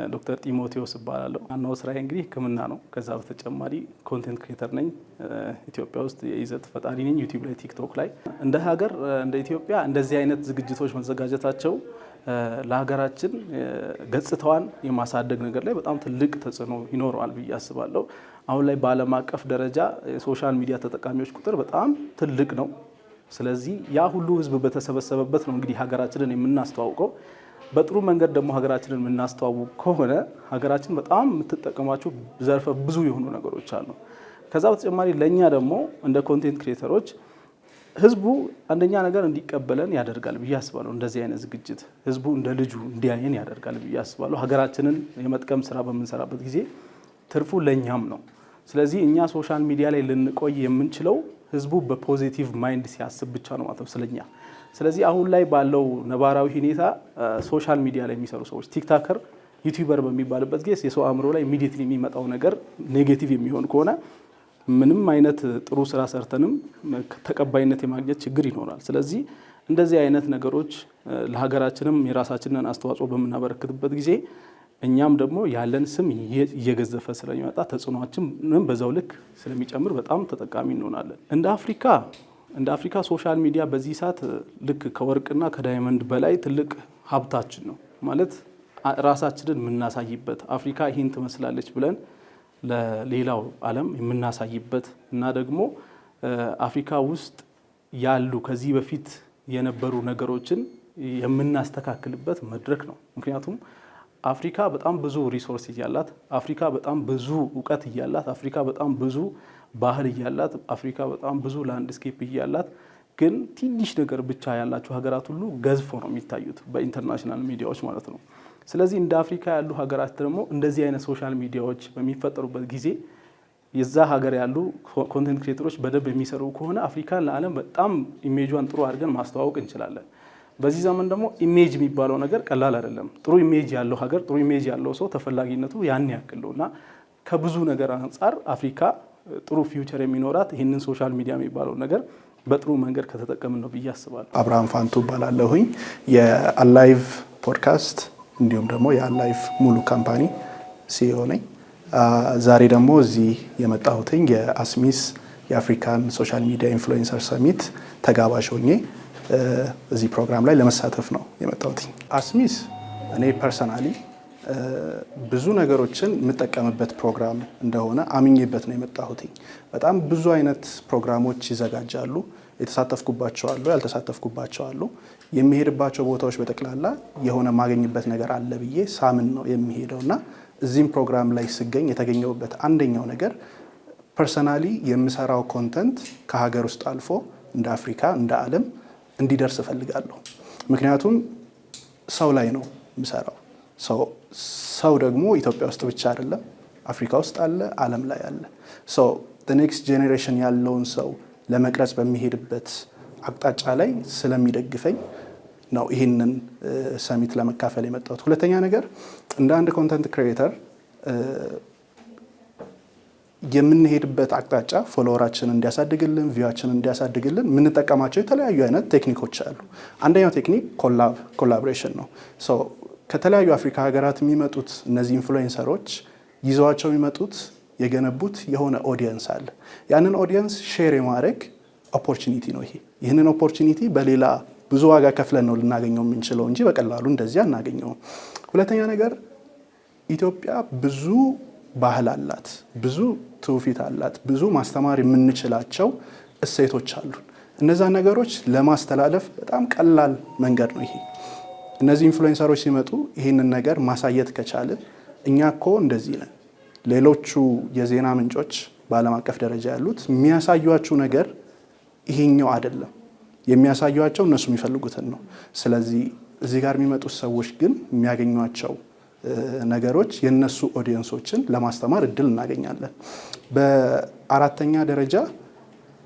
ዶክተር ጢሞቴዎስ እባላለሁ። ዋናው ስራዬ እንግዲህ ሕክምና ነው። ከዛ በተጨማሪ ኮንቴንት ክሬተር ነኝ። ኢትዮጵያ ውስጥ የይዘት ፈጣሪ ነኝ። ዩቲዩብ ላይ፣ ቲክቶክ ላይ። እንደ ሀገር እንደ ኢትዮጵያ እንደዚህ አይነት ዝግጅቶች መዘጋጀታቸው ለሀገራችን ገጽታዋን የማሳደግ ነገር ላይ በጣም ትልቅ ተጽዕኖ ይኖረዋል ብዬ አስባለሁ። አሁን ላይ በዓለም አቀፍ ደረጃ የሶሻል ሚዲያ ተጠቃሚዎች ቁጥር በጣም ትልቅ ነው። ስለዚህ ያ ሁሉ ህዝብ በተሰበሰበበት ነው እንግዲህ ሀገራችንን የምናስተዋውቀው። በጥሩ መንገድ ደግሞ ሀገራችንን የምናስተዋውቅ ከሆነ ሀገራችን በጣም የምትጠቀማቸው ዘርፈ ብዙ የሆኑ ነገሮች አሉ። ከዛ በተጨማሪ ለእኛ ደግሞ እንደ ኮንቴንት ክሬተሮች ህዝቡ አንደኛ ነገር እንዲቀበለን ያደርጋል ብዬ አስባለሁ። እንደዚህ አይነት ዝግጅት ህዝቡ እንደ ልጁ እንዲያየን ያደርጋል ብዬ አስባለሁ። ሀገራችንን የመጥቀም ስራ በምንሰራበት ጊዜ ትርፉ ለእኛም ነው። ስለዚህ እኛ ሶሻል ሚዲያ ላይ ልንቆይ የምንችለው ህዝቡ በፖዚቲቭ ማይንድ ሲያስብ ብቻ ነው ማለት ነው ስለኛ። ስለዚህ አሁን ላይ ባለው ነባራዊ ሁኔታ ሶሻል ሚዲያ ላይ የሚሰሩ ሰዎች ቲክቶከር፣ ዩቲዩበር በሚባልበት ጊዜ የሰው አእምሮ ላይ ኢሚዲየትሊ የሚመጣው ነገር ኔጌቲቭ የሚሆን ከሆነ ምንም አይነት ጥሩ ስራ ሰርተንም ተቀባይነት የማግኘት ችግር ይኖራል። ስለዚህ እንደዚህ አይነት ነገሮች ለሀገራችንም የራሳችንን አስተዋጽኦ በምናበረክትበት ጊዜ እኛም ደግሞ ያለን ስም እየገዘፈ ስለሚመጣ ተጽዕኖአችንም በዛው ልክ ስለሚጨምር በጣም ተጠቃሚ እንሆናለን። እንደ አፍሪካ ሶሻል ሚዲያ በዚህ ሰዓት ልክ ከወርቅና ከዳይመንድ በላይ ትልቅ ሀብታችን ነው ማለት ራሳችንን የምናሳይበት አፍሪካ ይህን ትመስላለች ብለን ለሌላው ዓለም የምናሳይበት እና ደግሞ አፍሪካ ውስጥ ያሉ ከዚህ በፊት የነበሩ ነገሮችን የምናስተካክልበት መድረክ ነው። ምክንያቱም አፍሪካ በጣም ብዙ ሪሶርስ እያላት፣ አፍሪካ በጣም ብዙ እውቀት እያላት፣ አፍሪካ በጣም ብዙ ባህል እያላት፣ አፍሪካ በጣም ብዙ ላንድስኬፕ እያላት ግን ትንሽ ነገር ብቻ ያላቸው ሀገራት ሁሉ ገዝፎ ነው የሚታዩት በኢንተርናሽናል ሚዲያዎች ማለት ነው። ስለዚህ እንደ አፍሪካ ያሉ ሀገራት ደግሞ እንደዚህ አይነት ሶሻል ሚዲያዎች በሚፈጠሩበት ጊዜ የዛ ሀገር ያሉ ኮንቴንት ክሬተሮች በደንብ የሚሰሩ ከሆነ አፍሪካን ለዓለም በጣም ኢሜጇን ጥሩ አድርገን ማስተዋወቅ እንችላለን። በዚህ ዘመን ደግሞ ኢሜጅ የሚባለው ነገር ቀላል አይደለም። ጥሩ ኢሜጅ ያለው ሀገር፣ ጥሩ ኢሜጅ ያለው ሰው ተፈላጊነቱ ያን ያክል ነው እና ከብዙ ነገር አንጻር አፍሪካ ጥሩ ፊውቸር የሚኖራት ይህንን ሶሻል ሚዲያ የሚባለው ነገር በጥሩ መንገድ ከተጠቀምን ነው ብዬ አስባለሁ። አብርሃም ፋንቱ እባላለሁኝ። የአላይቭ ፖድካስት እንዲሁም ደግሞ የአላይቭ ሙሉ ካምፓኒ ሲኢኦ ነኝ። ዛሬ ደግሞ እዚህ የመጣሁትኝ የአስሚስ የአፍሪካን ሶሻል ሚዲያ ኢንፍሉዌንሰር ሰሚት ተጋባዥ ሆኜ እዚህ ፕሮግራም ላይ ለመሳተፍ ነው የመጣሁትኝ። አስሚስ እኔ ፐርሰናሊ ብዙ ነገሮችን የምጠቀምበት ፕሮግራም እንደሆነ አምኜበት ነው የመጣሁትኝ። በጣም ብዙ አይነት ፕሮግራሞች ይዘጋጃሉ። የተሳተፍኩባቸው አሉ፣ ያልተሳተፍኩባቸው አሉ። የሚሄድባቸው ቦታዎች በጠቅላላ የሆነ ማገኝበት ነገር አለ ብዬ ሳምን ነው የሚሄደው እና እዚህም ፕሮግራም ላይ ስገኝ የተገኘሁበት አንደኛው ነገር ፐርሰናሊ የምሰራው ኮንተንት ከሀገር ውስጥ አልፎ እንደ አፍሪካ እንደ ዓለም እንዲደርስ እፈልጋለሁ። ምክንያቱም ሰው ላይ ነው የምሰራው። ሰው ደግሞ ኢትዮጵያ ውስጥ ብቻ አይደለም፣ አፍሪካ ውስጥ አለ፣ ዓለም ላይ አለ። ኔክስት ጄኔሬሽን ያለውን ሰው ለመቅረጽ በሚሄድበት አቅጣጫ ላይ ስለሚደግፈኝ ነው ይህንን ሰሚት ለመካፈል የመጣሁት። ሁለተኛ ነገር እንደ አንድ ኮንተንት ክሪኤተር የምንሄድበት አቅጣጫ ፎሎወራችንን እንዲያሳድግልን፣ ቪዋችንን እንዲያሳድግልን የምንጠቀማቸው የተለያዩ አይነት ቴክኒኮች አሉ። አንደኛው ቴክኒክ ኮላቦሬሽን ነው። ከተለያዩ አፍሪካ ሀገራት የሚመጡት እነዚህ ኢንፍሉዌንሰሮች ይዘዋቸው የሚመጡት የገነቡት የሆነ ኦዲየንስ አለ። ያንን ኦዲየንስ ሼር የማድረግ ኦፖርቹኒቲ ነው ይሄ። ይህንን ኦፖርቹኒቲ በሌላ ብዙ ዋጋ ከፍለን ነው ልናገኘው የምንችለው እንጂ በቀላሉ እንደዚህ አናገኘውም። ሁለተኛ ነገር ኢትዮጵያ ብዙ ባህል አላት፣ ብዙ ትውፊት አላት፣ ብዙ ማስተማር የምንችላቸው እሴቶች አሉ። እነዛ ነገሮች ለማስተላለፍ በጣም ቀላል መንገድ ነው ይሄ። እነዚህ ኢንፍሉዌንሰሮች ሲመጡ ይህንን ነገር ማሳየት ከቻልን እኛ እኮ እንደዚህ ነን፣ ሌሎቹ የዜና ምንጮች በዓለም አቀፍ ደረጃ ያሉት የሚያሳዩአችሁ ነገር ይሄኛው አይደለም፣ የሚያሳዩአቸው እነሱ የሚፈልጉትን ነው። ስለዚህ እዚህ ጋር የሚመጡት ሰዎች ግን የሚያገኟቸው ነገሮች የነሱ ኦዲየንሶችን ለማስተማር እድል እናገኛለን። በአራተኛ ደረጃ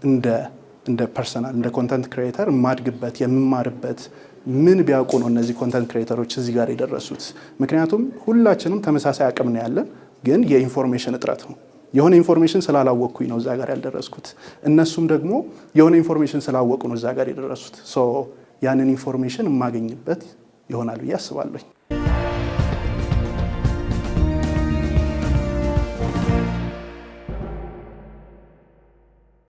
እንደ ፐርሰናል እንደ ኮንተንት ክሪኤተር የማድግበት የምማርበት ምን ቢያውቁ ነው እነዚህ ኮንተንት ክሪኤተሮች እዚህ ጋር የደረሱት? ምክንያቱም ሁላችንም ተመሳሳይ አቅም ነው ያለን፣ ግን የኢንፎርሜሽን እጥረት ነው። የሆነ ኢንፎርሜሽን ስላላወቅኩኝ ነው እዛ ጋር ያልደረስኩት። እነሱም ደግሞ የሆነ ኢንፎርሜሽን ስላወቁ ነው እዛ ጋር የደረሱት። ያንን ኢንፎርሜሽን የማገኝበት ይሆናል ብዬ አስባለሁ።